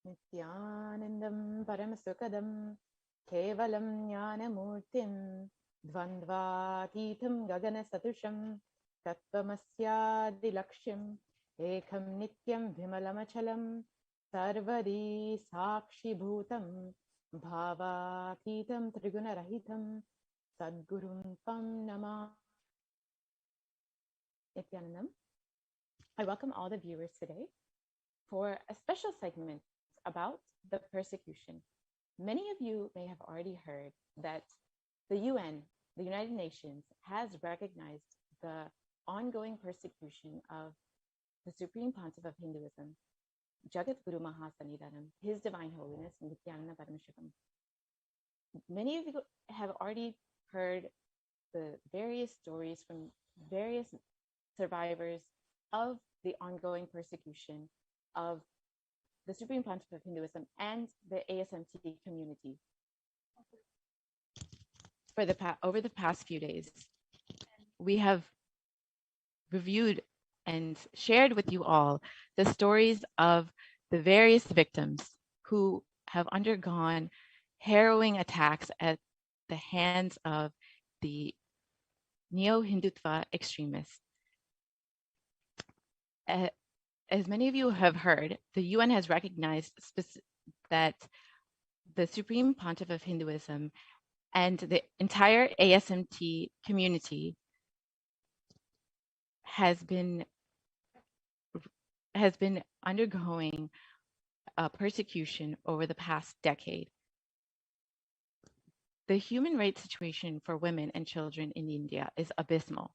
Nithyanandam Paramasukadam Kevalam Jnanamurtim Dvandvatitham Gaganasatusham Tattvamasyaadilakshym Ekam Nityam Vimalamachalam Sarvadi Sakshi Bhutam Bhavatitam Trigunarahitam Sadgurum Tam Nama. Nithyanandam. I welcome all the viewers today for a special segment about the persecution. Many of you may have already heard that the UN, the United Nations, has recognized the ongoing persecution of the Supreme Pontiff of Hinduism, Jagat Guru Mahasanidanam, His Divine Holiness, Nithyananda Parameshwaram. Many of you have already heard the various stories from various survivors of the ongoing persecution of the Supreme Pontiff of Hinduism and the ASMT community over the past few days. We have reviewed and shared with you all the stories of the various victims who have undergone harrowing attacks at the hands of the neo-Hindutva extremists. As many of you have heard, the UN has recognized that the Supreme Pontiff of Hinduism and the entire ASMT community has been undergoing persecution over the past decade. The human rights situation for women and children in India is abysmal.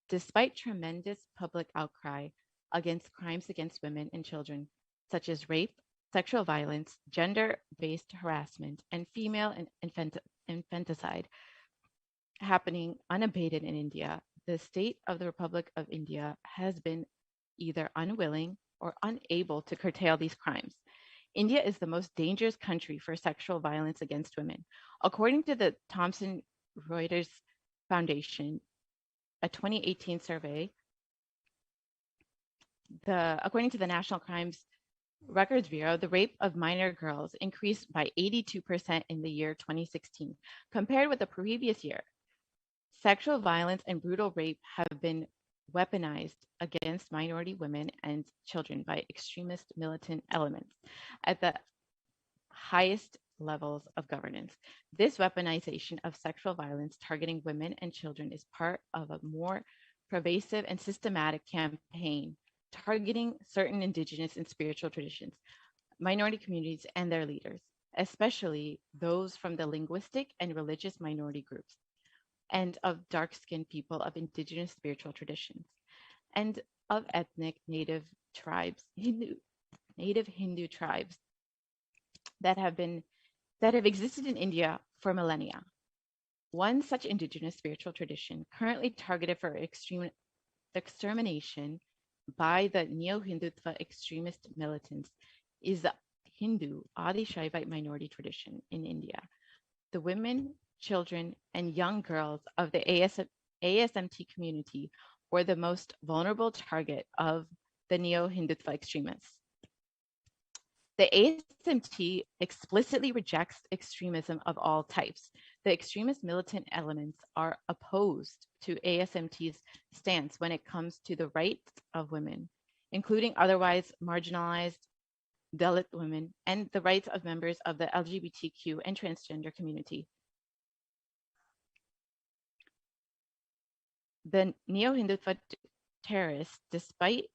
Despite tremendous public outcry against crimes against women and children, such as rape, sexual violence, gender-based harassment, and female infanticide happening unabated in India, the state of the Republic of India has been either unwilling or unable to curtail these crimes. India is the most dangerous country for sexual violence against women. According to the Thomson Reuters Foundation, a 2018 survey, according to the National Crimes Records Bureau, the rape of minor girls increased by 82% in the year 2016, compared with the previous year. Sexual violence and brutal rape have been weaponized against minority women and children by extremist militant elements at the highest levels of governance. This weaponization of sexual violence targeting women and children is part of a more pervasive and systematic campaign targeting certain indigenous and spiritual traditions, minority communities, and their leaders, especially those from the linguistic and religious minority groups, and of dark-skinned people of indigenous spiritual traditions, and of ethnic native tribes, native Hindu tribes that have existed in India for millennia. One such indigenous spiritual tradition currently targeted for extermination by the neo-Hindutva extremist militants is the Hindu Adi Shaivite minority tradition in India. The women, children, and young girls of the ASMT community were the most vulnerable target of the neo-Hindutva extremists. The ASMT explicitly rejects extremism of all types. The extremist militant elements are opposed to ASMT's stance when it comes to the rights of women, including otherwise marginalized Dalit women, and the rights of members of the LGBTQ and transgender community. The neo-Hindutva terrorists, despite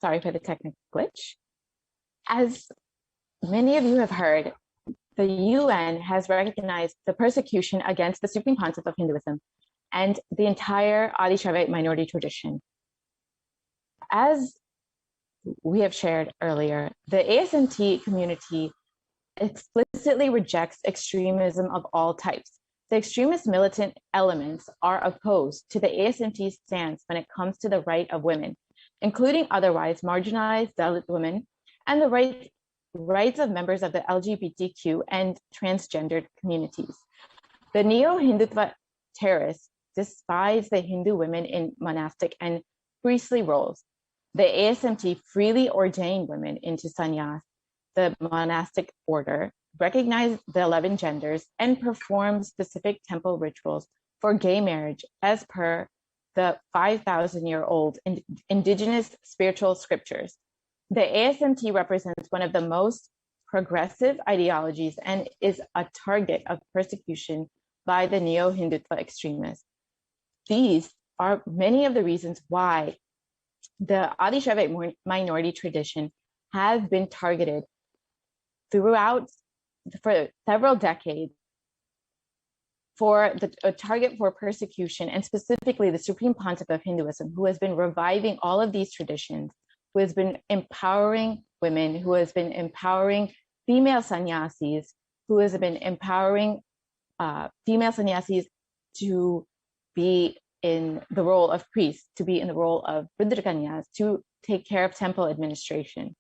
Sorry for the technical glitch. As many of you have heard, the UN has recognized the persecution against the Supreme Pontiff of Hinduism and the entire Adi Shaivite minority tradition. As we have shared earlier, the ASMT community explicitly rejects extremism of all types. The extremist militant elements are opposed to the ASMT stance when it comes to the right of women, including otherwise marginalized Dalit women, and the rights of members of the LGBTQ and transgendered communities. The neo-Hindutva terrorists despise the Hindu women in monastic and priestly roles. The ASMT freely ordained women into sannyas, the monastic order, recognize the 11 genders, and perform specific temple rituals for gay marriage as per the 5,000-year-old indigenous spiritual scriptures. The ASMT represents one of the most progressive ideologies and is a target of persecution by the neo-Hindutva extremists. These are many of the reasons why the Adi Shaivite minority tradition has been targeted throughout for several decades for a target for persecution, and specifically the Supreme Pontiff of Hinduism, who has been reviving all of these traditions, who has been empowering women, who has been empowering female sannyasis, who has been empowering female sannyasis to be in the role of priests, to be in the role of Rudrakanyas, to take care of temple administration.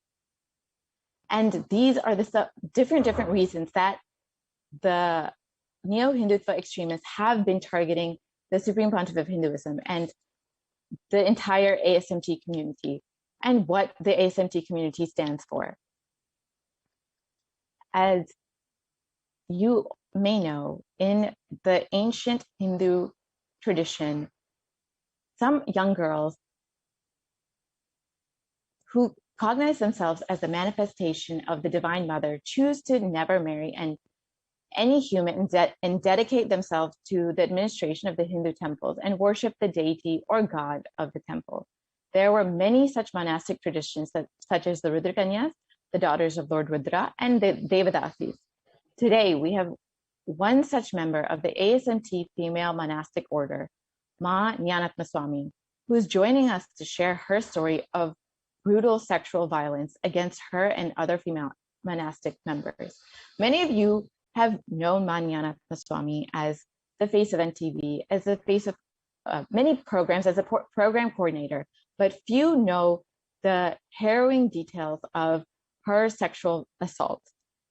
And these are the different reasons that the neo-Hindutva extremists have been targeting the Supreme Pontiff of Hinduism and the entire ASMT community, and what the ASMT community stands for. As you may know, in the ancient Hindu tradition, some young girls who cognize themselves as the manifestation of the Divine Mother choose to never marry any human and dedicate themselves to the administration of the Hindu temples and worship the deity or god of the temple. There were many such monastic traditions, such as the Rudrakanyas, the daughters of Lord Rudra, and the Devadasis. Today, we have one such member of the ASMT female monastic order, Ma Nyanatma Swami, who is joining us to share her story of brutal sexual violence against her and other female monastic members. Many of you have known Ma Nyanatma Swami as the face of NTV, as the face of many programs, as a program coordinator, but few know the harrowing details of her sexual assault.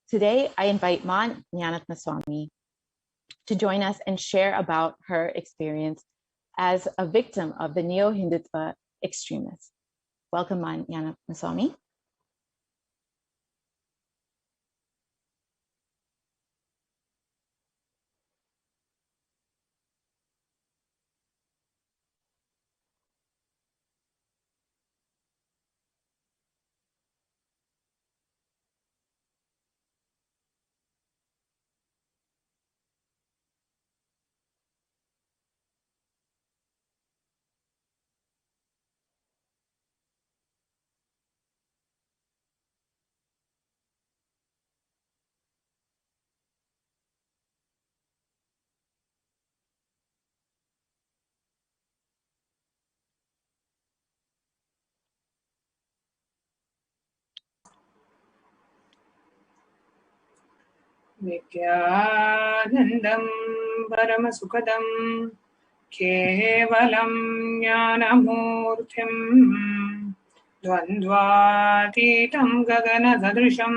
Today, I invite Ma Nyanatma Swami to join us and share about her experience as a victim of the neo-Hindutva extremists. Welcome, Ma Nyanatma Swami. Nithyanandam Paramasukadam Kevalam Jnanamurthyam Dvandvatitam Gaganadadrisham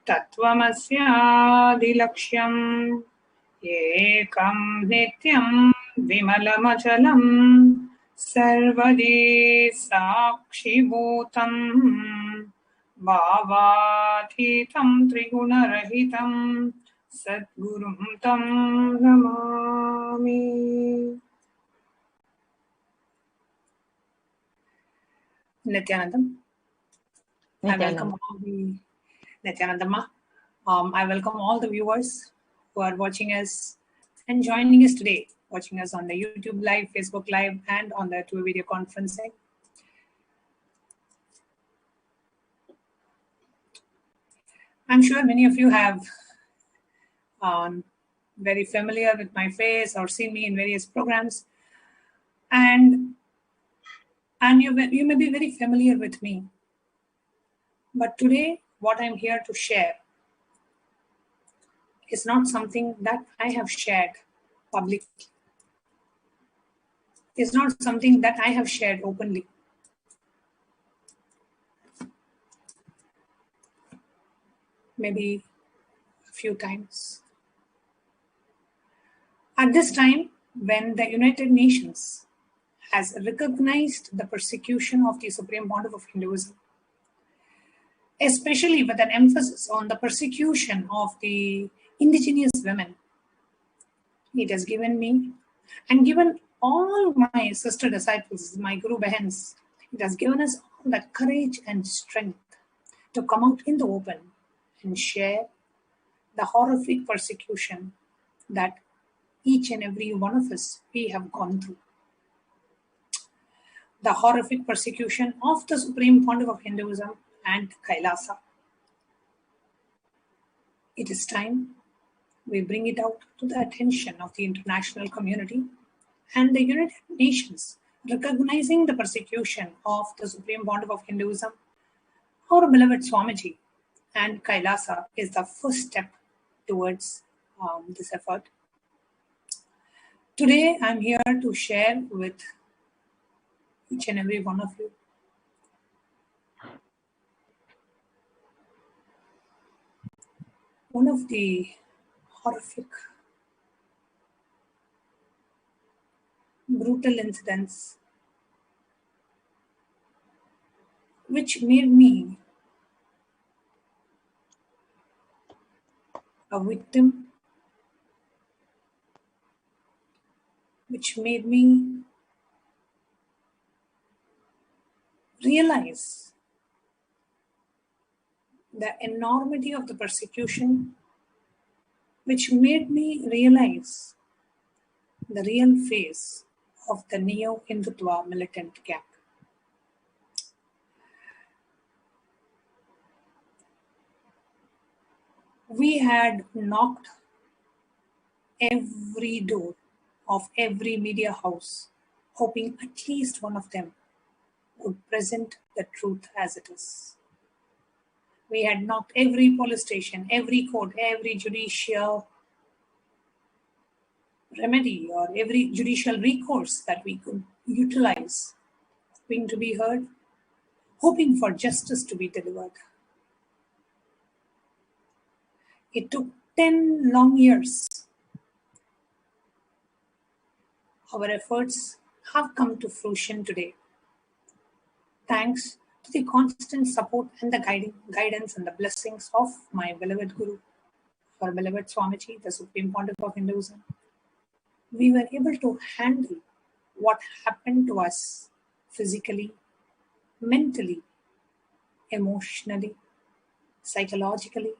Tattvamasyaadilaksham Ekam Nityam Vimalamachalam Sarvadi Sakshibhutam Bhavathitham Trigunarahitam Sadgurum Tam Namami. Nithyanandam. I welcome all the Nithyanandamma. I welcome all the viewers who are watching us and joining us today, watching us on the YouTube Live, Facebook Live, and on the two video conferencing. I'm sure many of you have very familiar with my face or seen me in various programs, and you may be very familiar with me. But today, what I'm here to share is not something that I have shared publicly. It's not something that I have shared openly. Maybe a few times. At this time, when the United Nations has recognized the persecution of the Supreme Pontiff of Hinduism, especially with an emphasis on the persecution of the indigenous women, it has given me and given all my sister disciples, my Guru Bahans, it has given us all that courage and strength to come out in the open and share the horrific persecution that each and every one of us, we have gone through. The horrific persecution of the Supreme Pontiff of Hinduism and Kailasa. It is time we bring it out to the attention of the international community and the United Nations, recognizing the persecution of the Supreme Pontiff of Hinduism, our beloved Swamiji, and Kailasa is the first step towards this effort. Today, I'm here to share with each and every one of you one of the horrific, brutal incidents which made me a victim, which made me realize the enormity of the persecution, which made me realize the real face of the neo-Hindutva militant gang. We had knocked every door of every media house, hoping at least one of them would present the truth as it is. We had knocked every police station, every court, every judicial remedy or every judicial recourse that we could utilize, hoping to be heard, hoping for justice to be delivered. It took 10 long years. Our efforts have come to fruition today, thanks to the constant support and the guidance and the blessings of my beloved Guru, our beloved Swamiji, the Supreme Pontiff of Hinduism. We were able to handle what happened to us physically, mentally, emotionally, psychologically,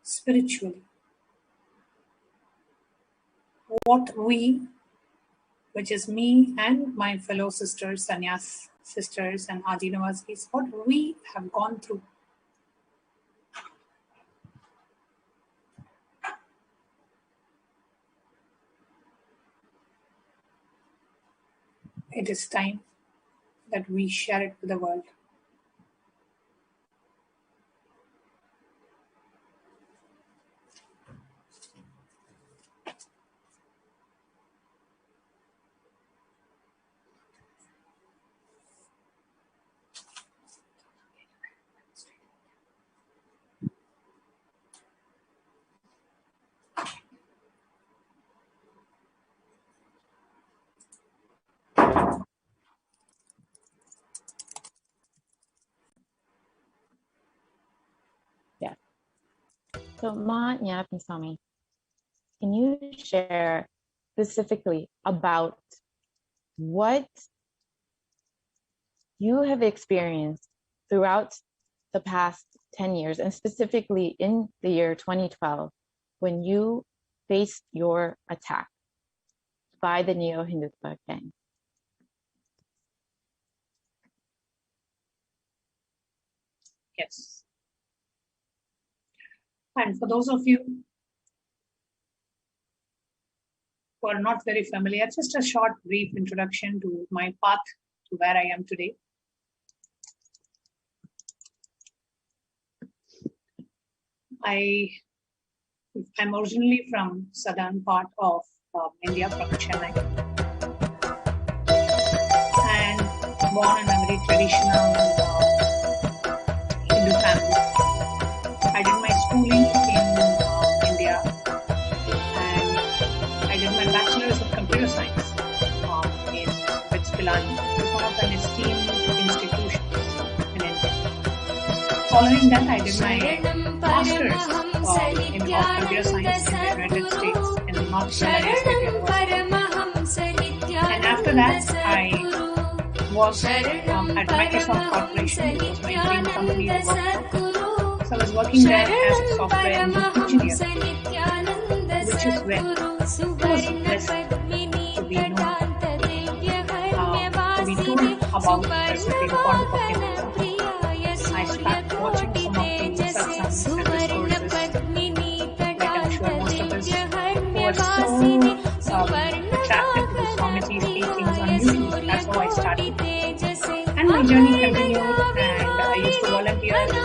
spiritually. What we, which is me and my fellow sisters, Sanyas sisters and Adinavasis, what we have gone through. It is time that we share it with the world. Yes. So, Ma Nyapinswami, can you share specifically about what you have experienced throughout the past 10 years, and specifically in the year 2012, when you faced your attack by the Neo-Hindutva gang? Yes. And for those of you who are not very familiar, just a short, brief introduction to my path to where I am today. I'm originally from southern part of India, from Chennai, and born in a very traditional Hindu family. I did my schooling in India, and I did my bachelor's of computer science in Sph Nithyananda, one of the esteemed institutions in India. Following that, I did my master's in computer science in the United States in the North Carolina State University. And after that, I worked at Microsoft Corporation, which was my dream company to work for. So I was working there as a software engineer, which is where I was blessed to be known, to be told about the supreme quantum of Hinduism. I started watching some of the satsangs and discourses, like I'm sure most of us who are so attracted to the Swamiji's teachings on YouTube. That's how I started. And my journey continued, and I used to volunteer at the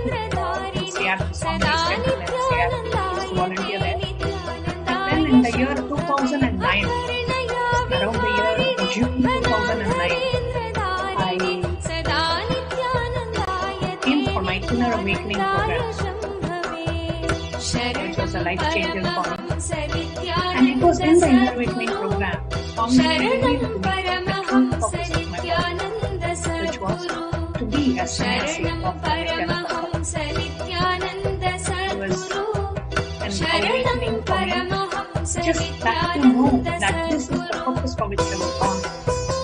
temple in Seattle, Swamiji's temple in Seattle. I used to volunteer there. And then in the year 2009, around the year June 2009, I came for my Inner Awakening program, which was a life changer for me. And it was in the Inner Awakening program, Swami revealed to me the true purpose of my life, which was to be a sannyasi of the Nithyananda. It was an awakening for me, just that to know that this is the purpose for which I was born,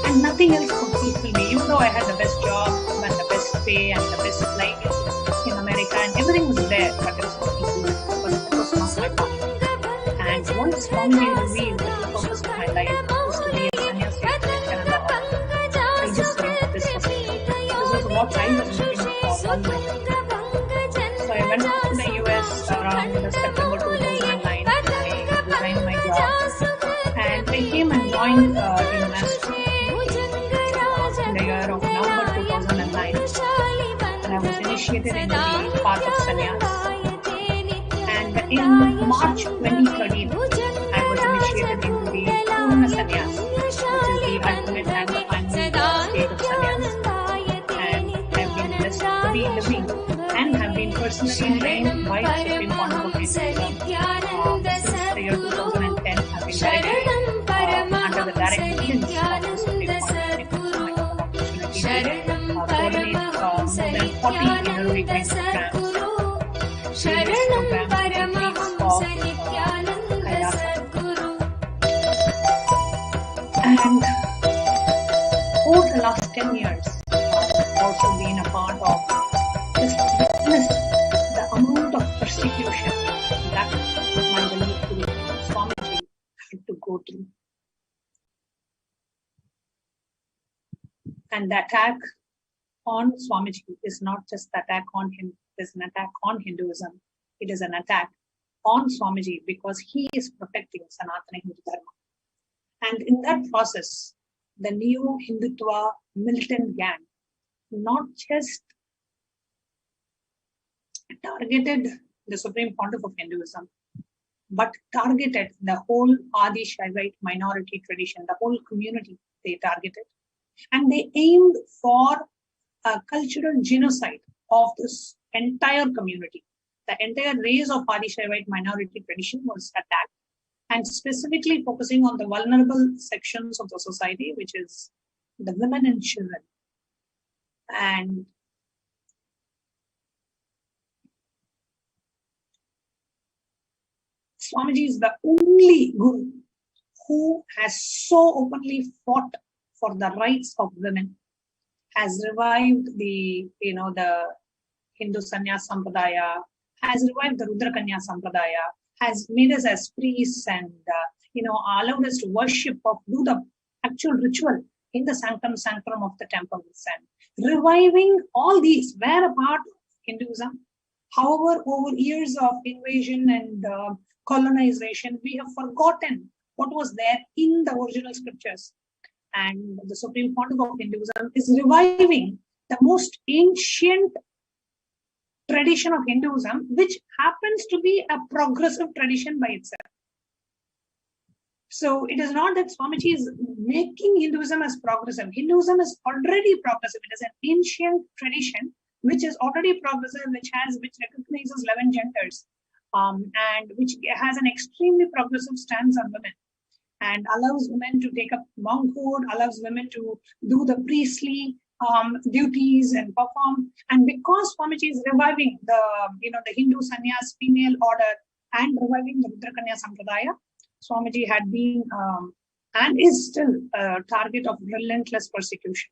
and nothing else could fulfill me. Even though I had the best job and the best pay and the best life in America, and everything was there, but there was nothing to do because it was not my path. And once Swamiji revealed the purpose of my life was to be a sannyasi of Nithyananda, I just knew this was it. This was what I was looking for all my life. So I went to the US around September 2009. I resigned my job, and I came and joined University in the year of November 2009, and I was initiated into the path of sannyas. And in March 2013, I was initiated into the Purna Sannyas, which is the ultimate and the final state of sannyas. And I've been blessed to be living and have been personally trained by the Supreme Quantum of Hinduism since the year 2010. I've been directed under the direct guidance of the Supreme Quantum of Hinduism. I have an opportunity to coordinate more than 40 inner awakening programs, various programs, retreats of Kailasa. And over the last 10 years, I've also been a part of just witnessed the amount of persecution that my beloved Guru Swamiji had to go through. And the attack on Swamiji is not just the attack on him, it is an attack on Hinduism. It is an attack on Swamiji because he is protecting Sanatana Hindu Dharma. And in that process, the neo Hindutva militant gang not just targeted the Supreme Pontiff of Hinduism, but targeted the whole Adi Shaivite minority tradition, the whole community they targeted. And they aimed for a cultural genocide of this entire community. The entire race of Adi Shaivite minority tradition was attacked, and specifically focusing on the vulnerable sections of the society, which is the women and children. And Swamiji is the only Guru who has so openly fought for the rights of women, has revived the Hindu Sannyas Sampradaya, has revived the Rudra Kanya Sampradaya, has made us as priests and allowed us to worship or do the actual ritual in the sanctum sanctorum of the temples, and reviving all these were a part of Hinduism, However, over years of invasion and colonization, we have forgotten what was there in the original scriptures. And the Supreme Pontiff of Hinduism is reviving the most ancient tradition of Hinduism, which happens to be a progressive tradition by itself. So it is not that Swamiji is making Hinduism as progressive. Hinduism is already progressive. It is an ancient tradition which is already progressive, which recognizes 11 genders, and which has an extremely progressive stance on women, and allows women to take up monkhood, allows women to do the priestly duties and perform. And because Swamiji is reviving the Hindu sannyas female order and reviving the Rudrakanya Sampradaya, Swamiji had been and is still a target of relentless persecution.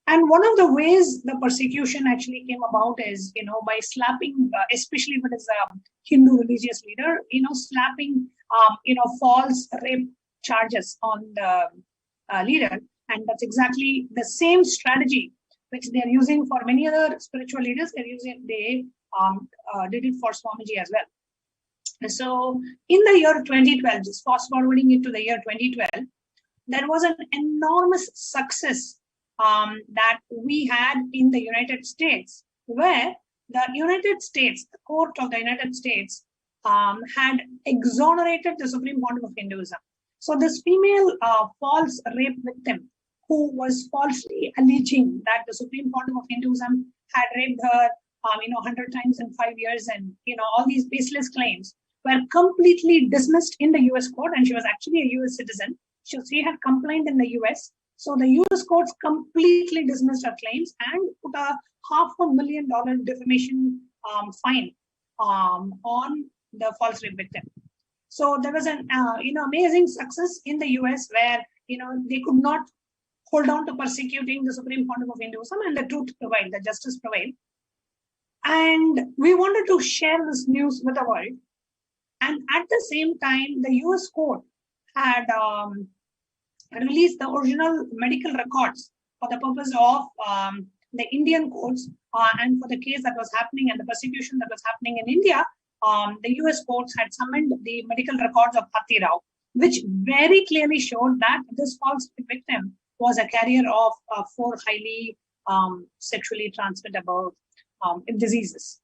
And one of the ways the persecution actually came about is, by slapping, especially if it is a Hindu religious leader, slapping, false rape charges on the leader. And that's exactly the same strategy which they are using for many other spiritual leaders. They did it for Swamiji as well. So in the year 2012, just fast forwarding it to the year 2012, there was an enormous success that we had in the United States, where the United States, the court of the United States, had exonerated the Supreme Pontiff of Hinduism. So this female false rape victim, who was falsely alleging that the Supreme Pontiff of Hinduism had raped her, 100 times in 5 years, and all these baseless claims, were completely dismissed in the US court, and she was actually a US citizen. She had complained in the US. So the US courts completely dismissed her claims and put a $500,000 defamation fine on the false rape victim. So there was an amazing success in the US where they could not hold on to persecuting the Supreme Pontiff of Hinduism, and the truth prevailed, the justice prevailed. And we wanted to share this news with the world. And at the same time, the US court had released the original medical records for the purpose of the Indian courts and for the case that was happening and the persecution that was happening in India. The US courts had summoned the medical records of Hatti Rao, which very clearly showed that this false victim was a carrier of 4 highly sexually transmittable diseases.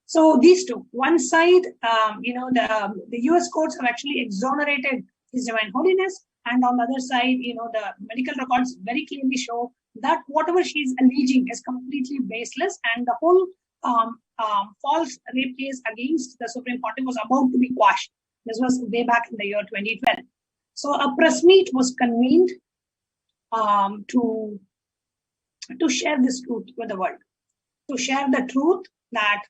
So these two, one side, the US courts have actually exonerated His Divine Holiness, and on the other side, the medical records very clearly show that whatever she is alleging is completely baseless, and the whole false rape case against the Supreme Pontiff was about to be quashed. This was way back in the year 2012. So a press meet was convened to share this truth with the world, to share the truth that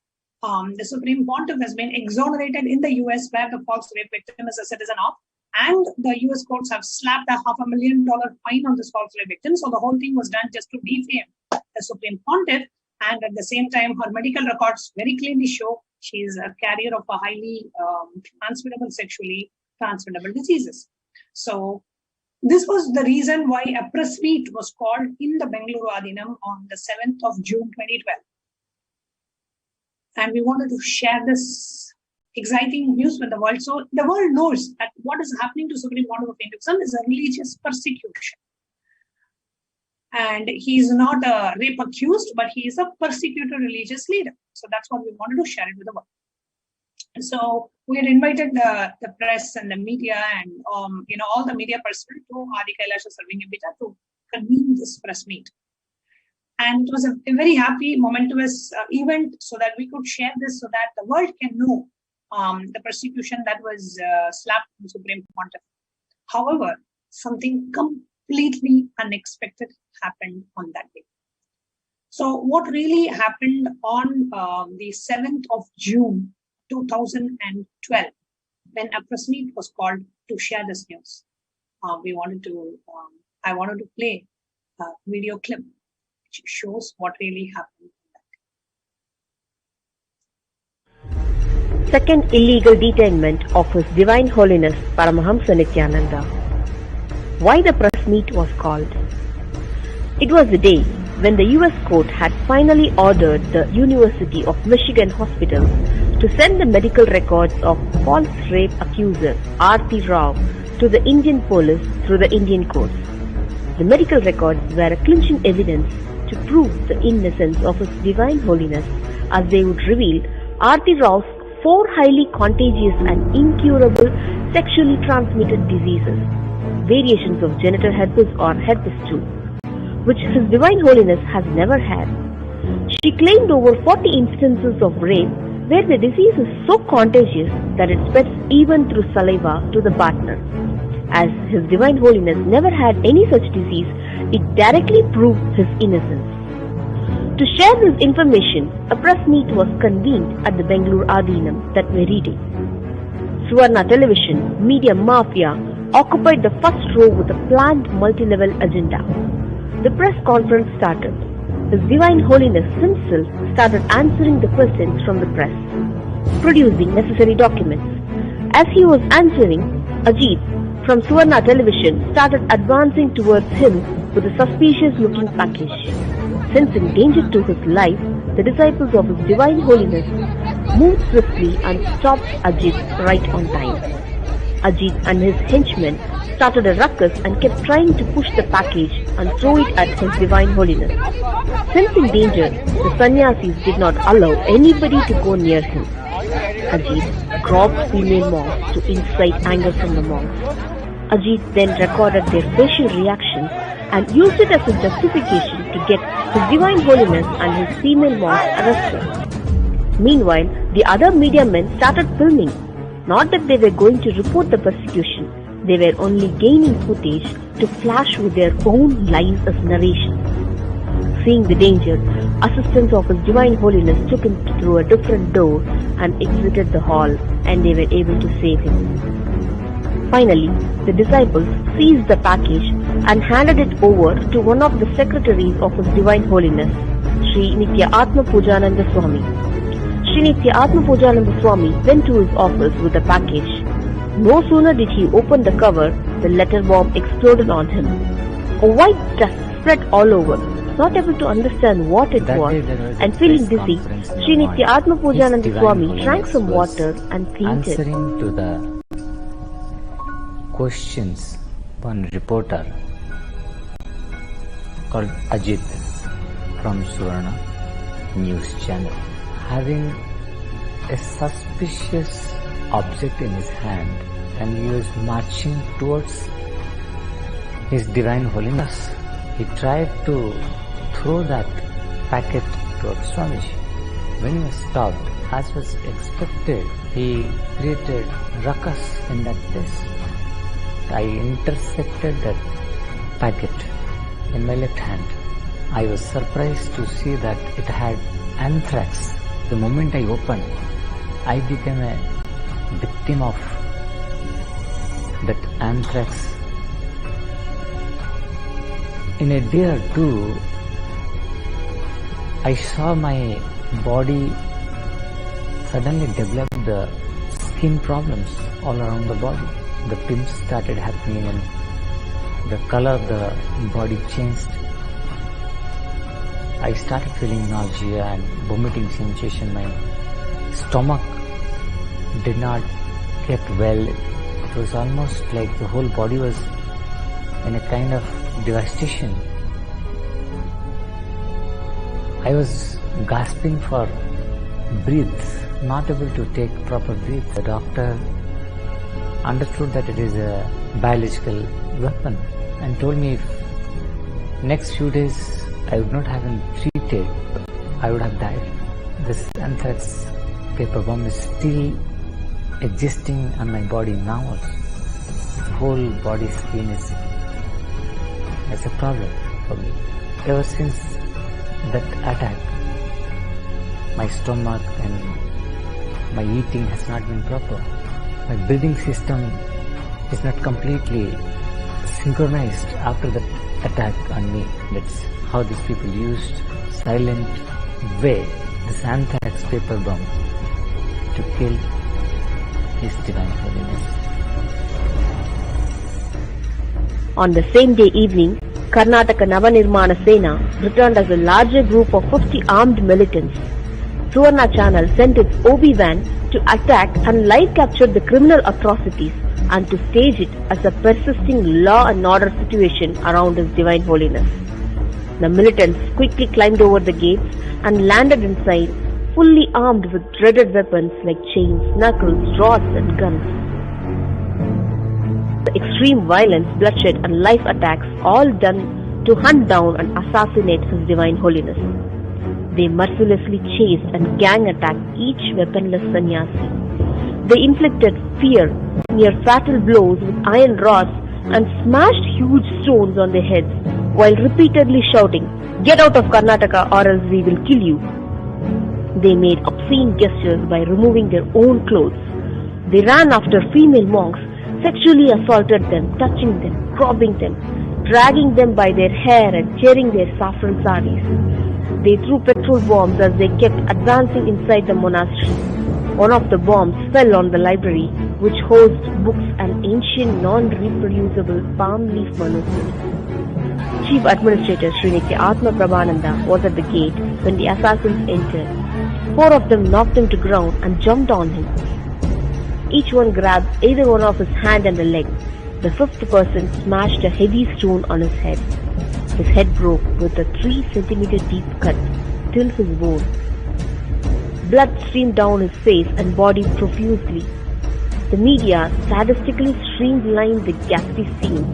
the Supreme Pontiff has been exonerated in the US, where the false rape victim is a citizen of, and the US courts have slapped a $500,000 fine on this false rape victim. So the whole thing was done just to defame the Supreme Pontiff, and at the same time, her medical records very clearly show she is a carrier of a highly transmittable, sexually transmittable diseases. So this was the reason why a press meet was called in the Bengaluru Adinam on the 7th of June 2012. And we wanted to share this exciting news with the world, so the world knows that what is happening to Supreme Pontiff of Hinduism is a religious persecution. And he is not a rape accused, but he is a persecuted religious leader. So that's what we wanted to share it with the world. So we had invited the press and the media and all the media personnel to Adi Kailasa Serving Abhita to convene this press meet. And it was a very happy, momentous event, so that we could share this, so that the world can know the persecution that was slapped on the Supreme Pontiff. However, something completely unexpected happened on that day. So what really happened on the 7th of June 2012, when a press meet was called to share this news, I wanted to play a video clip which shows what really happened. Second illegal detainment of His Divine Holiness Paramahamsa Nithyananda. Why the press meet was called? It was the day when the US court had finally ordered the University of Michigan Hospital to send the medical records of false rape accuser R.T. Rao to the Indian police through the Indian courts. The medical records were a clinching evidence to prove the innocence of His Divine Holiness, as they would reveal R.T. Rao's 4 highly contagious and incurable sexually transmitted diseases, variations of genital herpes or herpes 2, which His Divine Holiness has never had. She claimed over 40 instances of rape where the disease is so contagious that it spreads even through saliva to the partner. As His Divine Holiness never had any such disease, it directly proved his innocence. To share this information, a press meet was convened at the Bengaluru Adhinam that very day. Suvarna Television, media mafia, occupied the first row with a planned multi-level agenda. The press conference started. His Divine Holiness himself started answering the questions from the press, producing necessary documents. As he was answering, Ajit from Suvarna Television started advancing towards him with a suspicious-looking package. Sensing danger to his life, the disciples of His Divine Holiness moved swiftly and stopped Ajit right on time. Ajit and his henchmen started a ruckus and kept trying to push the package and throw it at His Divine Holiness. Sensing danger, the sannyasis did not allow anybody to go near him. Ajit grabbed female monks to incite anger from the monks. Ajit then recorded their facial reactions and used it as a justification to get His Divine Holiness and his female monks arrested. Meanwhile, the other media men started filming. Not that they were going to report the persecution, they were only gaining footage to flash with their own lies as narration. Seeing the danger, assistants of His Divine Holiness took him through a different door and exited the hall, and they were able to save him. Finally, the disciples seized the package and handed it over to one of the secretaries of His Divine Holiness, Sri Nithyananda Pujananda Swami. Sri Nithyananda Pujananda Swami went to his office with the package. No sooner did he open the cover, the letter bomb exploded on him. A white dust spread all over. Not able to understand what it was and feeling dizzy, Sri Nithyananda Pujananda Swami drank some water and fainted. Answering to the questions, one reporter called Ajit from Suvarna News Channel, having a suspicious object in his hand, and he was marching towards His Divine Holiness. He tried to throw that packet towards Swamiji. When he was stopped, as was expected, he created ruckus in that place. I intercepted that packet in my left hand. I was surprised to see that it had anthrax. The moment I opened, I became a victim of that anthrax. In a day or two, I saw my body suddenly develop the skin problems all around the body. The pimps started happening and the color of the body changed. I started feeling nausea and vomiting sensation. My stomach did not get well. It was almost like the whole body was in a kind of devastation. I was gasping for breath, not able to take proper breath. The doctor understood that it is a biological weapon and told me if next few days I would not have been treated, I would have died. This anthrax paper bomb is still existing on my body now also. The whole body skin is a problem for me. Ever since that attack, my stomach and my eating has not been proper. My breathing system is not completely synchronized after that attack on me. That's how these people used silent way this anthrax paper bomb to kill His Divine Holiness. On the same day evening, Karnataka Navanirmana Sena returned as a larger group of 50 armed militants. Suvarna Channel sent its OB van to attack and live capture the criminal atrocities and to stage it as a persisting law and order situation around His Divine Holiness. The militants quickly climbed over the gates and landed inside, fully armed with dreaded weapons like chains, knuckles, rods and guns. The extreme violence, bloodshed and live attacks all done to hunt down and assassinate His Divine Holiness. They mercilessly chased and gang attacked each weaponless sannyasi. They inflicted fear, near fatal blows with iron rods and smashed huge stones on their heads while repeatedly shouting, "Get out of Karnataka or else we will kill you." They made obscene gestures by removing their own clothes. They ran after female monks, sexually assaulted them, touching them, robbing them, dragging them by their hair and tearing their saffron saris. They threw petrol bombs as they kept advancing inside the monastery. One of the bombs fell on the library, which housed books and ancient non-reproducible palm leaf manuscripts. Chief Administrator Sri Nithyananda Prabhananda was at the gate when the assassins entered. 4 of them knocked him to ground and jumped on him. Each one grabbed either one of his hand and a leg. The 5th person smashed a heavy stone on his head. His head broke with a 3 centimeter deep cut till his bone. Blood streamed down his face and body profusely. The media sadistically streamlined the ghastly scene.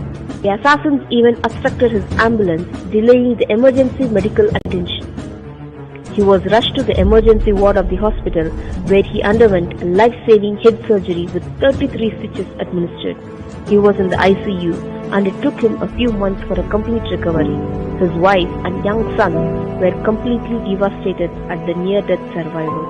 The assassins even obstructed his ambulance, delaying the emergency medical attention. He was rushed to the emergency ward of the hospital, where he underwent a life-saving head surgery with 33 stitches administered. He was in the ICU, and it took him a few months for a complete recovery. His wife and young son were completely devastated at the near-death survival.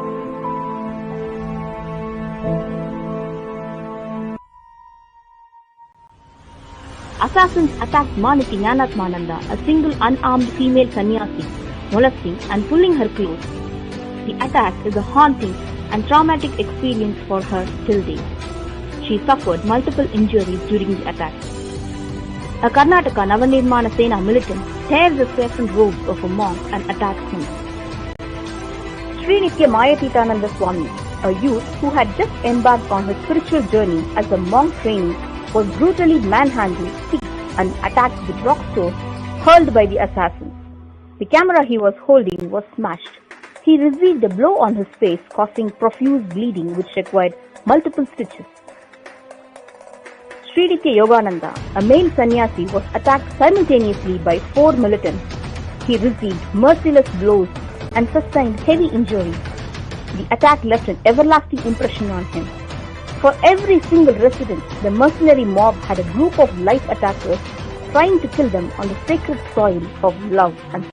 Assassins attacked Ma Nithyananda, a single unarmed female sannyasi, molesting and pulling her clothes. The attack is a haunting and traumatic experience for her till date. She suffered multiple injuries during the attack. A Karnataka Navanirmana Sena militant tears the saffron robes of a monk and attacks him. Sri Nithyananda Swami, a youth who had just embarked on his spiritual journey as a monk trainee, was brutally manhandled, seized and attacked with rock stones hurled by the assassins. The camera he was holding was smashed. He received a blow on his face, causing profuse bleeding which required multiple stitches. Sri Nithyananda, a male sannyasi, was attacked simultaneously by 4 militants. He received merciless blows and sustained heavy injuries. The attack left an everlasting impression on him. For every single resident, the mercenary mob had a group of life attackers trying to kill them on the sacred soil of love and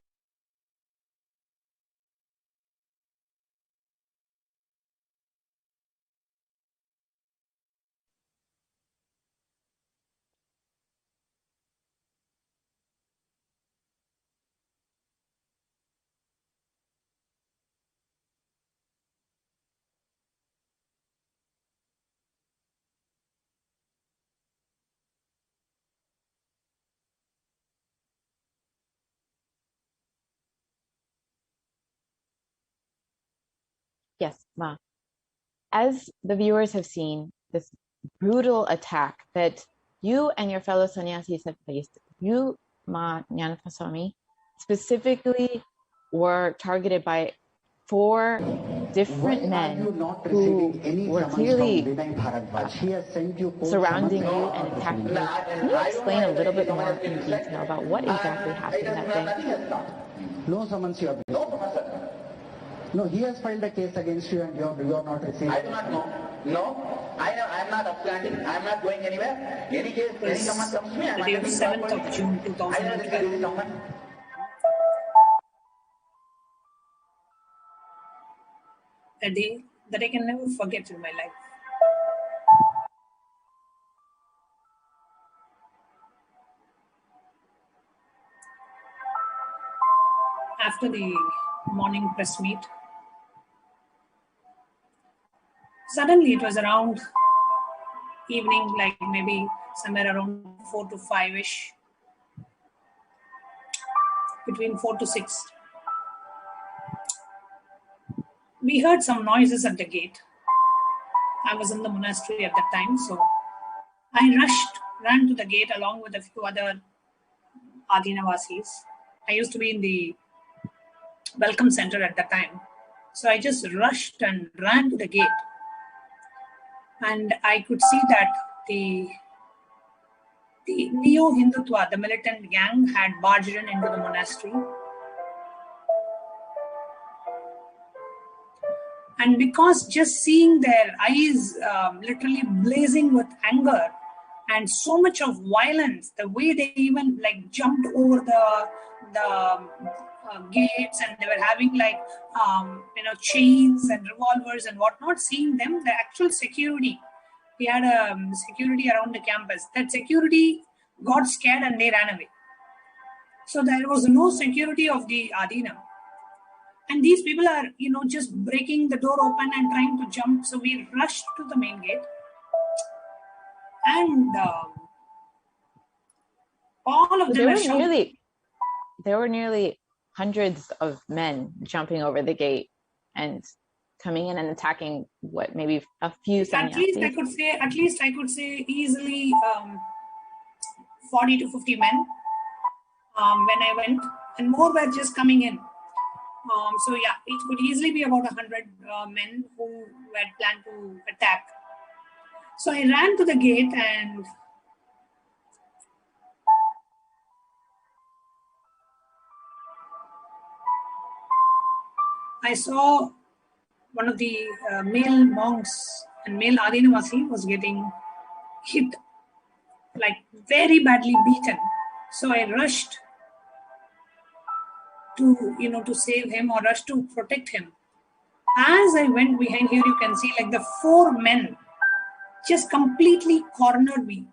Yes, Ma. As the viewers have seen, this brutal attack that you and your fellow sannyasis have faced, you, Ma Nyanapaswami, specifically were targeted by 4 different men who were clearly surrounding you and attacking you. Can you explain a little bit more in detail about what exactly happened that day? No summons you have received. No, he has filed a case against you and you are not receiving. I do not know. No, I am not upstanding. I am not going anywhere. Any case, any someone comes to me, I am the day of 7th of June 2012. A day that I can never forget in my life. After the morning press meet, suddenly it was around evening, like maybe somewhere around 4 to 5-ish. between 4 to 6. We heard some noises at the gate. I was in the monastery at that time, so I ran to the gate along with a few other Adinavasis. I used to be in the welcome center at that time. So I just rushed and ran to the gate. And I could see that the Neo-Hindutva, the militant gang, had barged into the monastery. And because just seeing their eyes literally blazing with anger and so much of violence, the way they even like jumped over the gates, and they were having like chains and revolvers and whatnot, seeing them, the actual security, we had security around the campus, that security got scared and they ran away. So there was no security of the Adina. And these people are, just breaking the door open and trying to jump. So we rushed to the main gate. And all of them there were nearly hundreds of men jumping over the gate and coming in and attacking maybe a few sannyasis. At least I could say easily 40 to 50 men when I went, and more were just coming in. So yeah, it could easily be about 100 men who had planned to attack. So I ran to the gate and I saw one of the male monks and male Adinavasi was getting hit, like very badly beaten. So I rushed to save him, or rush to protect him. As I went behind, here you can see like the 4 men just completely cornered me.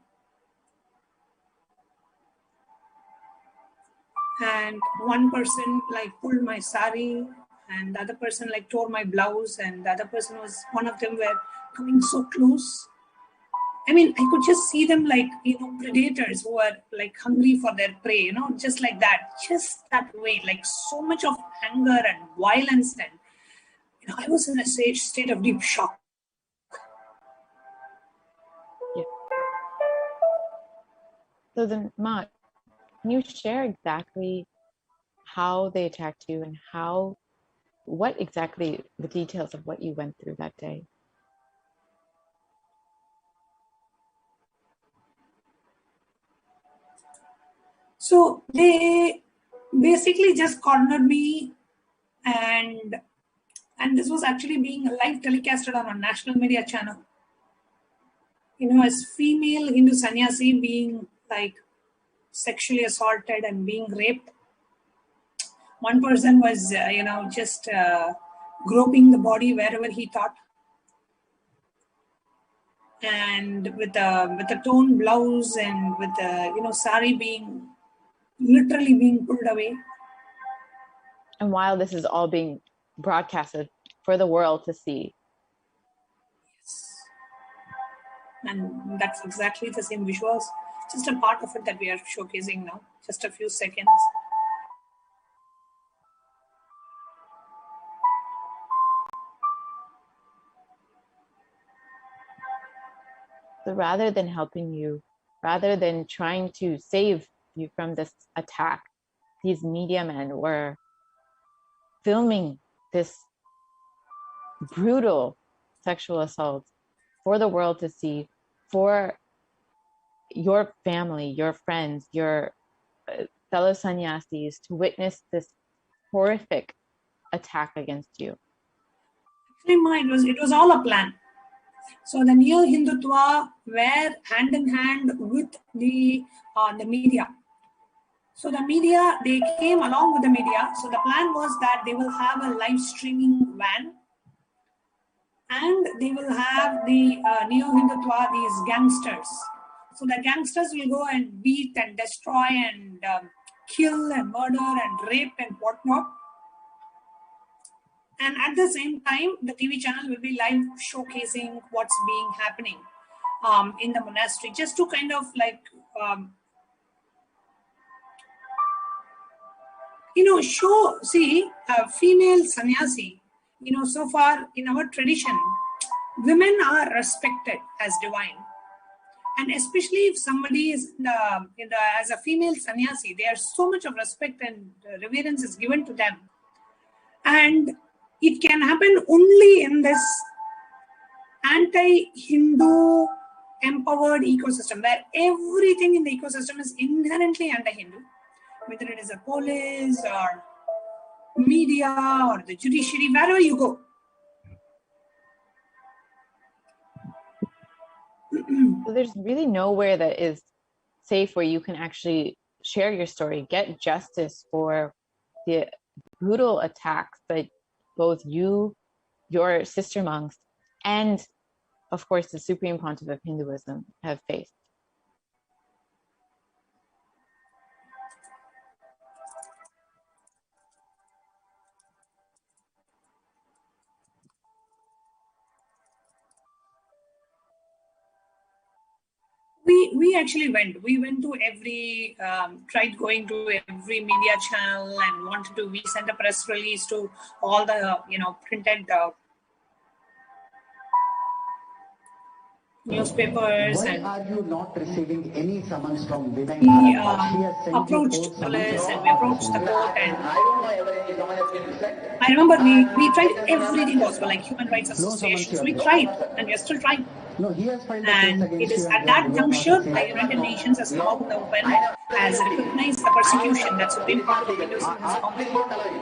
And one person like pulled my sari, and the other person like tore my blouse, and the other person one of them were coming so close. I mean, I could just see them like, predators who are like hungry for their prey, just like that, just that way, like so much of anger and violence. And, I was in a state of deep shock. Yeah. So then, Ma, can you share exactly how they attacked you and what exactly the details of what you went through that day? So they basically just cornered me, and this was actually being live telecasted on a national media channel. As female Hindu sannyasi being like sexually assaulted and being raped. One person was, just groping the body wherever he thought, and with a torn blouse and with a sari being literally being pulled away. And while this is all being broadcasted for the world to see. Yes. And that's exactly the same visuals, just a part of it that we are showcasing now, just a few seconds. So rather than helping you, rather than trying to save you from this attack, these media men were filming this brutal sexual assault for the world to see, for your family, your friends, your fellow sannyasis to witness this horrific attack against you. Actually, it was all a plan. So the Neo-Hindutva were hand in hand with the media. So the media, they came along with the media. So the plan was that they will have a live streaming van, and they will have the Neo-Hindutva, these gangsters. So the gangsters will go and beat and destroy and kill and murder and rape and whatnot. And at the same time, the TV channel will be live showcasing what's being happening in the monastery, just to kind of like see, a female sannyasi, so far in our tradition, women are respected as divine. And especially if somebody is as a female sannyasi, there is so much of respect and reverence is given to them. And it can happen only in this anti-Hindu empowered ecosystem, where everything in the ecosystem is inherently anti-Hindu, whether it is a police or media or the judiciary, wherever you go. So there's really nowhere that is safe where you can actually share your story, get justice for the brutal attacks that both you, your sister monks, and of course the Supreme Pontiff of Hinduism have faced. We actually went. We went to every, tried going to every media channel and we sent a press release to all the, printed newspapers. Why and are you not receiving any summons from Vinay? We approached police and we approached the court, and I remember we tried everything possible, like human rights associations. We tried, and we are still trying. No, he has filed a And case it is against at that juncture the United Nations has come out in the open, has recognized the persecution that Supreme Court of Hinduism has found.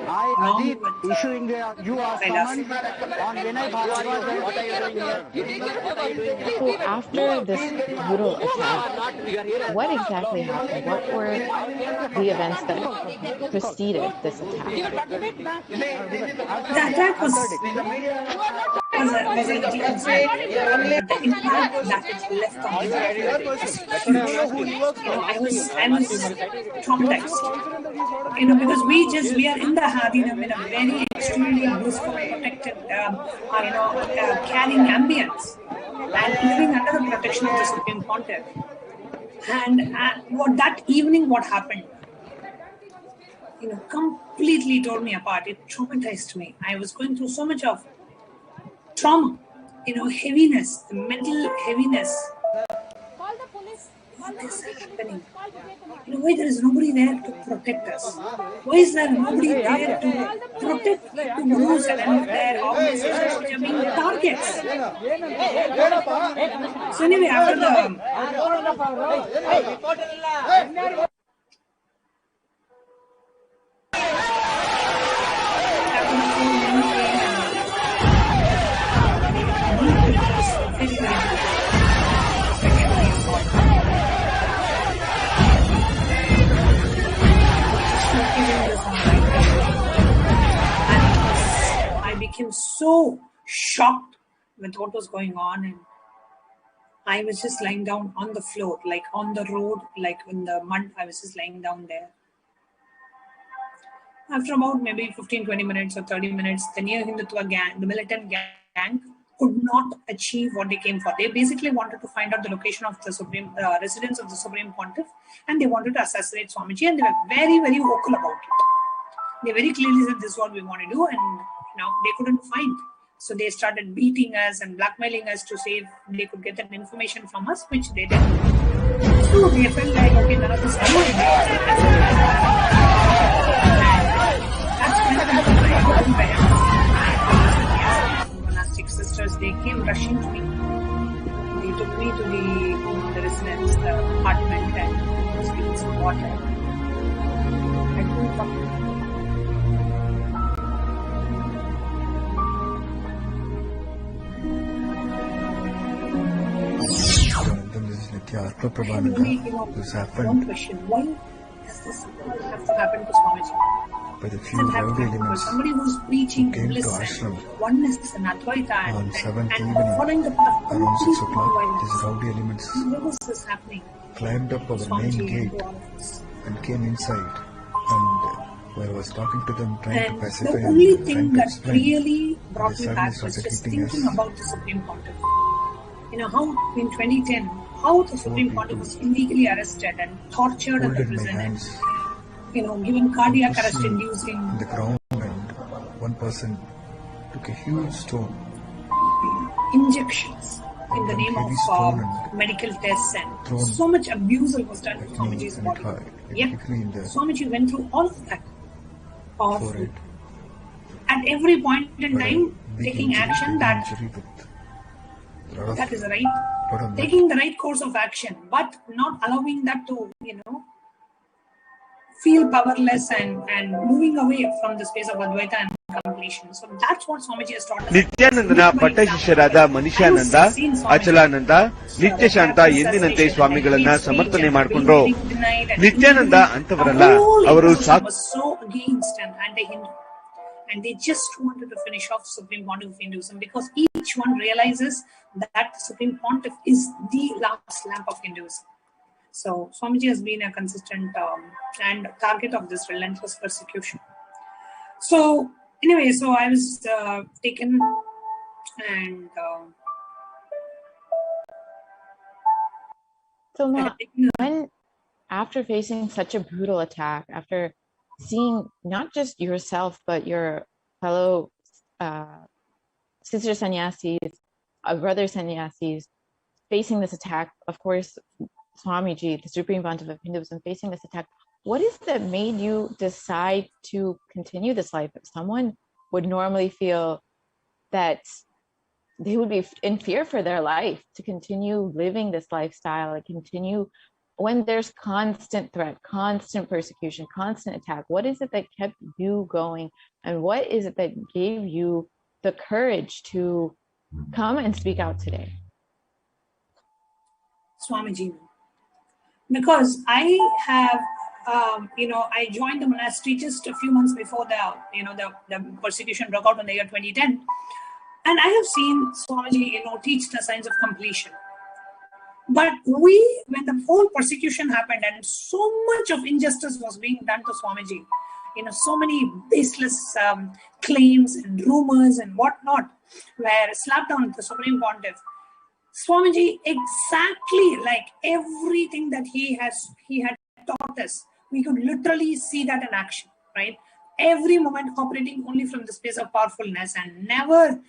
I, Ajit, issuing you are summoned on Vinay Bhargava. What are you doing here? So after this brutal attack, what exactly happened? What were the events that preceded this attack? The attack was a little concern. The impact that it left on me. I was traumatized. Because we are in the Hadinam in a very extremely blissful, protected, caring ambience, and living under the protection of the Supreme Pontiff. And that evening, what happened? Completely tore me apart. It traumatized me. I was going through so much of trauma, heaviness, the mental heaviness. What is happening? Why there is nobody there to protect us? Why is there nobody there to protect the gurus and their organizations which are being targets? So anyway, after I became so shocked with what was going on, and I was just lying down on the floor, like on the road, like in the mud. I was just lying down there. After about maybe 15-20 minutes or 30 minutes, the Near Hindutva gang, the militant gang, could not achieve what they came for. They basically wanted to find out the location of the residence of the Supreme Pontiff, and they wanted to assassinate Swamiji, and they were very, very vocal about it. They very clearly said this is what we want to do, and they couldn't find. So they started beating us and blackmailing us to see if they could get that information from us, which they did. So they felt like, okay, none of this is going. Monastic sisters, they came rushing to me. They took me to the residence, the apartment, and was given some water. I couldn't talk. This happened. One question: why does this have to happen to Swamiji? By the few rowdy elements somebody who's preaching came to bliss ashram and oneness and Advaita on 7th and evening following the path around 6 o'clock. while These rowdy elements where was this happening? climbed up our main Swamiji gate and all of this. and came inside. And while I was talking to them, trying to And pacify the only and thing trying to that explain, really brought they me back suddenly was started just hitting thinking us. about the Supreme Pontiff. How in 2010, how the Supreme Pontiff was illegally arrested and tortured at the Holding my prison. hands given cardiac pushed arrest me inducing in the ground, and one person took a huge stone injections in the one name heavy of stone and medical tests, and thrown so much abuse was done to at me, Swamiji's and body. it Yet, hit me in the Swamiji went through all of that powerfully. forehead. At every point in But a time, big taking injury, action heavy that injury with a lot of, that is right, lot of blood. taking the right course of action, but not allowing that to, feel powerless and moving away from the space of Advaita and completion. So that's what Swamiji has taught us. ನಿತ್ಯಾನಂದನ ಪಟ್ಟ ಶಿಷ್ಯರಾದ ಮನಿಷಾನಂದ, ಅಚಲಾನಂದ, ನಿತ್ಯ ಶಾಂತ ಎಂದಿನಂತೆ ಸ್ವಾಮಿಗಳನ್ನ ಸಮರ್ಥನೆ ಮಾಡಿಕೊಂಡ್ರು. ನಿತ್ಯಾನಂದ ಅಂತವರಲ್ಲ, ಅವರು was so against and anti-Hindu, and they just wanted to finish off Supreme Pontiff of Hinduism because each one realizes that the Supreme Pontiff is the last lamp of Hinduism. So Swamiji has been a consistent and target of this relentless persecution. So anyway, so I was taken and So when after facing such a brutal attack, after seeing not just yourself but your fellow sister sannyasis, brother sannyasis facing this attack, of course Swamiji, the Supreme Pontiff of Hinduism, facing this attack, what is that made you decide to continue this life? If someone would normally feel that they would be in fear for their life to continue living this lifestyle, and continue when there's constant threat, constant persecution, constant attack, what is it that kept you going? And what is it that gave you the courage to come and speak out today? Swamiji. Because I have, I joined the monastery just a few months before the persecution broke out in the year 2010. And I have seen Swamiji, teach the signs of completion. But when the whole persecution happened and so much of injustice was being done to Swamiji, so many baseless claims and rumors and whatnot were slapped on the Supreme Pontiff, Swamiji, exactly like everything that he had taught us, we could literally see that in action, right? Every moment operating only from the space of powerfulness and never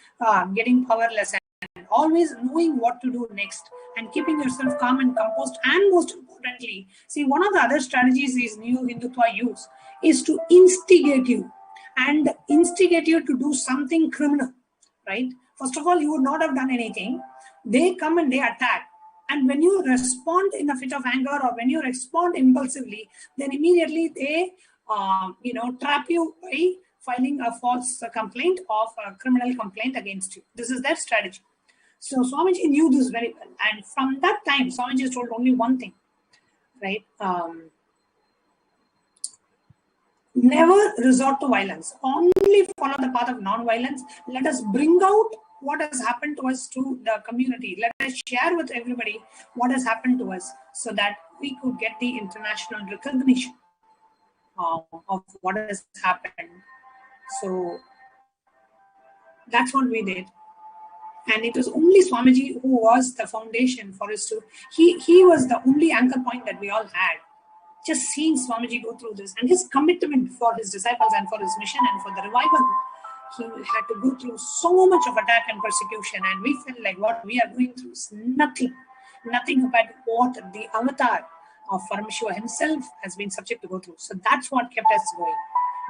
getting powerless, and always knowing what to do next and keeping yourself calm and composed. And most importantly, see, one of the other strategies these new Hindutva use is to instigate you to do something criminal, right? First of all, you would not have done anything. They come and they attack. And when you respond in a fit of anger or when you respond impulsively, then immediately they, trap you by filing a false complaint of a criminal complaint against you. This is their strategy. So Swamiji knew this very well. And from that time, Swamiji has told only one thing, right? Never resort to violence. Only follow the path of non-violence. Let us bring out what has happened to us to the community. Let us share with everybody what has happened to us so that we could get the international recognition of what has happened. So that's what we did. And it was only Swamiji who was the foundation for us to, he was the only anchor point that we all had. Just seeing Swamiji go through this and his commitment for his disciples and for his mission and for the revival, he had to go through so much of attack and persecution, and we felt like what we are going through is nothing compared to what the avatar of Parameshwar himself has been subject to go through. So that's what kept us going.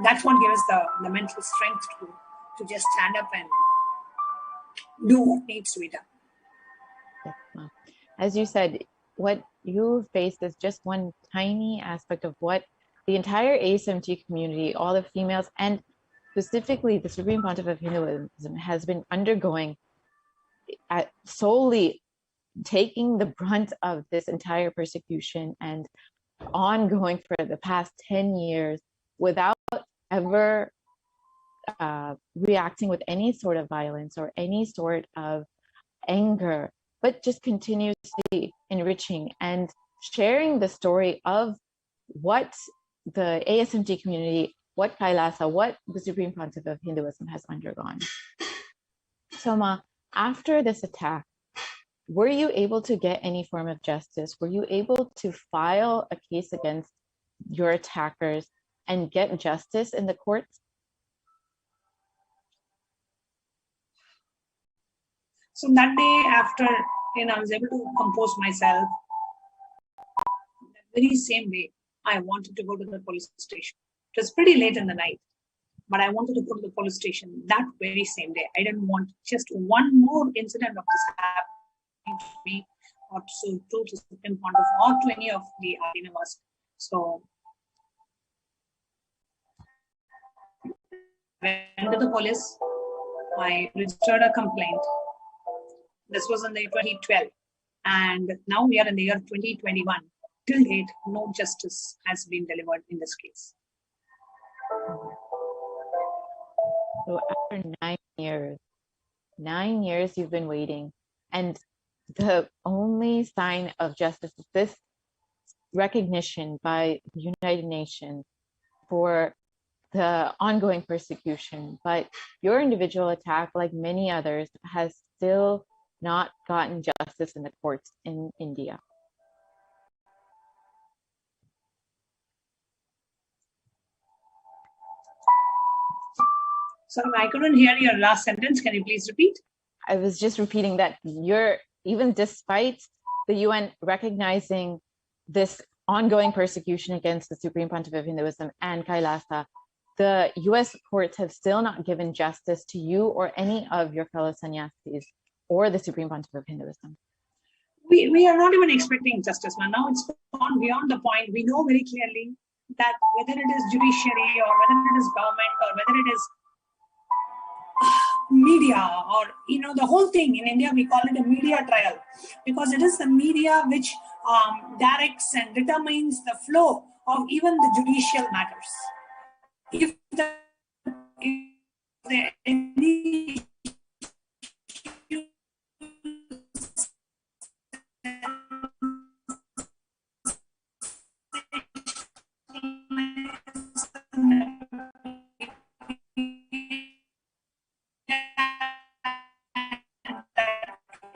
That's what gave us the mental strength to just stand up and do what needs to be done. As you said, what you faced is just one tiny aspect of what the entire ASMT community, all the females, and specifically the Supreme Pontiff of Hinduism has been undergoing, solely taking the brunt of this entire persecution and ongoing for the past 10 years without ever reacting with any sort of violence or any sort of anger, but just continuously enriching and sharing the story of what the ASMT community, what Kailasa, what the Supreme Pontiff of Hinduism has undergone. So Ma, after this attack, were you able to get any form of justice? Were you able to file a case against your attackers? and get justice in the courts? So that day after, I was able to compose myself. That very same day, I wanted to go to the police station. It was pretty late in the night, but I wanted to go to the police station that very same day. I didn't want just one more incident of this happening to me or to the Supreme Court or to any of the Adinavas. So I went to the police. I registered a complaint. This was in the year 2012, and now we are in the year 2021. Till date, no justice has been delivered in this case. So after 9 years you've been waiting, and the only sign of justice is this recognition by the United Nations for the ongoing persecution. But your individual attack, like many others, has still not gotten justice in the courts in India. Sorry, I couldn't hear your last sentence. Can you please repeat? I was just repeating that even despite the UN recognizing this ongoing persecution against the Supreme Pontiff of Hinduism and Kailasa, the US courts have still not given justice to you or any of your fellow sannyasis or the Supreme Pontiff of Hinduism. We are not even expecting justice, man. Now it's gone beyond the point. We know very clearly that whether it is judiciary or whether it is government or whether it is media or the whole thing in India, we call it a media trial, because it is the media which directs and determines the flow of even the judicial matters. If any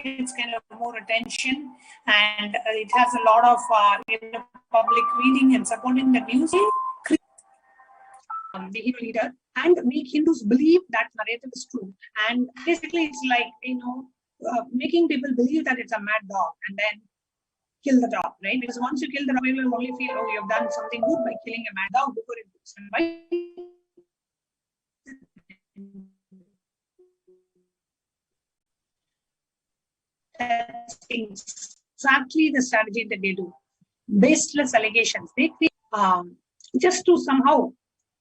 it's kind of more attention, and it has a lot of public reading and supporting the news. The Hindu leader and make Hindus believe that narrative is true, and basically it's like making people believe that it's a mad dog and then kill the dog, right? Because once you kill the dog, you will only feel, oh, you've done something good by killing a mad dog before it goes. And why? That's exactly the strategy that they do. Baseless allegations. They create just to somehow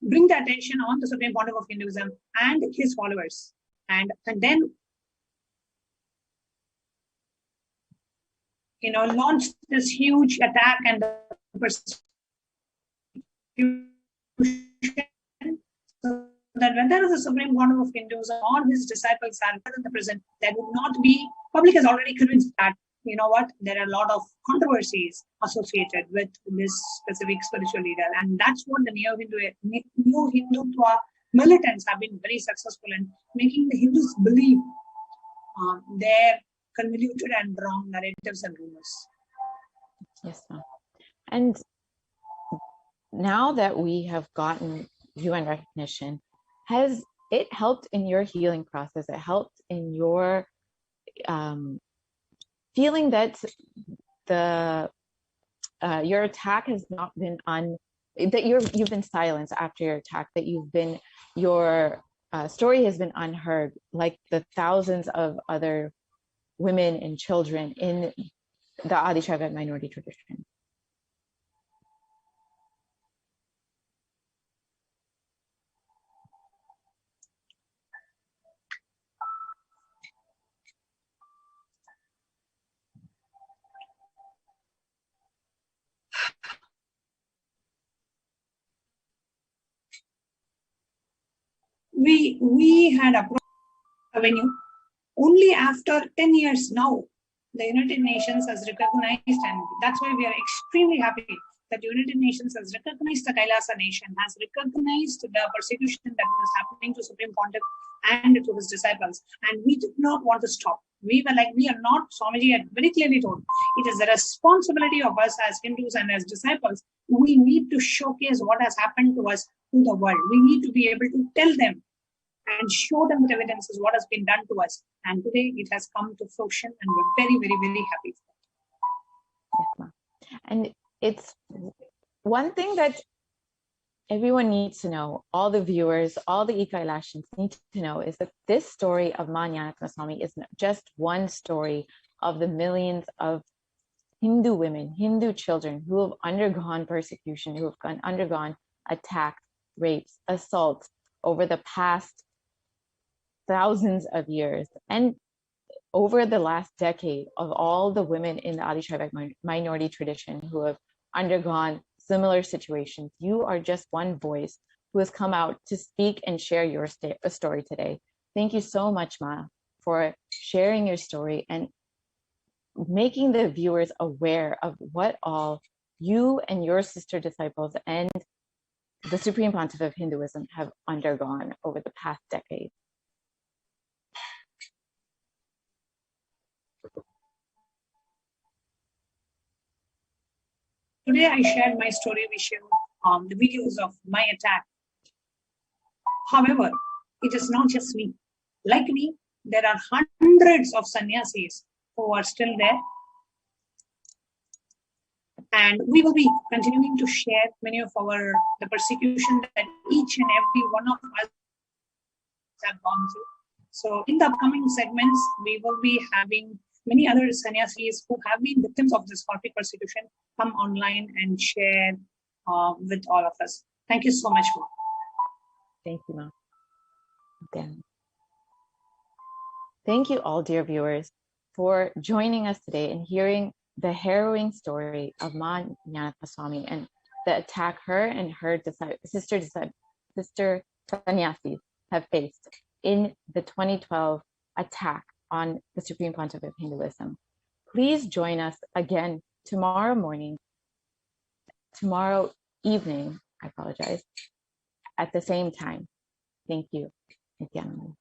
bring the attention on the Supreme Pontiff of Hinduism and his followers, and then launch this huge attack and persecution, so that when there is a Supreme Pontiff of Hinduism or his disciples are in the prison, there would not be. Public is already convinced that there are a lot of controversies associated with this specific spiritual leader, and that's what the New Hindutva militants have been very successful in, making the Hindus believe their convoluted and wrong narratives and rumors. Yes, ma'am. And now that we have gotten UN recognition, has it helped in your healing process? It helped in your feeling that your attack has not been that you've been silenced after your attack, that your story has been unheard, like the thousands of other women and children in the Adi Shaiva minority tradition? We had approached revenue only after 10 years now. The United Nations has recognized, and that's why we are extremely happy that United Nations has recognized the Kailasa nation, has recognized the persecution that was happening to Supreme Pontiff and to his disciples. And we did not want to stop. We were like, we are not, Swamiji had very clearly told, it is the responsibility of us as Hindus and as disciples. We need to showcase what has happened to us to the world. We need to be able to tell them and show them with evidences what has been done to us. And today it has come to fruition, and we're very, very, very happy for that. Yes, and it's one thing that everyone needs to know, all the viewers, all the Kailashans need to know, is that this story of Ma Nyanatma Swami is just one story of the millions of Hindu women, Hindu children who have undergone persecution, who have undergone attacks, rapes, assaults over the past thousands of years, and over the last decade, of all the women in the Adi Shaivite minority tradition who have undergone similar situations. You are just one voice who has come out to speak and share your story today. Thank you so much, Ma, for sharing your story and making the viewers aware of what all you and your sister disciples and the Supreme Pontiff of Hinduism have undergone over the past decade. Today I shared my story with you, the videos of my attack. However, it is not just me. Like me, there are hundreds of sannyasis who are still there. And we will be continuing to share many of the persecution that each and every one of us have gone through. So in the upcoming segments, we will be having many other sannyasis who have been victims of this horrific persecution come online and share with all of us. Thank you so much, Ma. Thank you, Ma. Again. Thank you all, dear viewers, for joining us today and hearing the harrowing story of Ma Nyanatma Swami and the attack her and her sister sannyasis have faced in the 2012 attack on the Supreme Pontiff of Hinduism. Please join us again tomorrow evening, at the same time. Thank you. Nithyananda.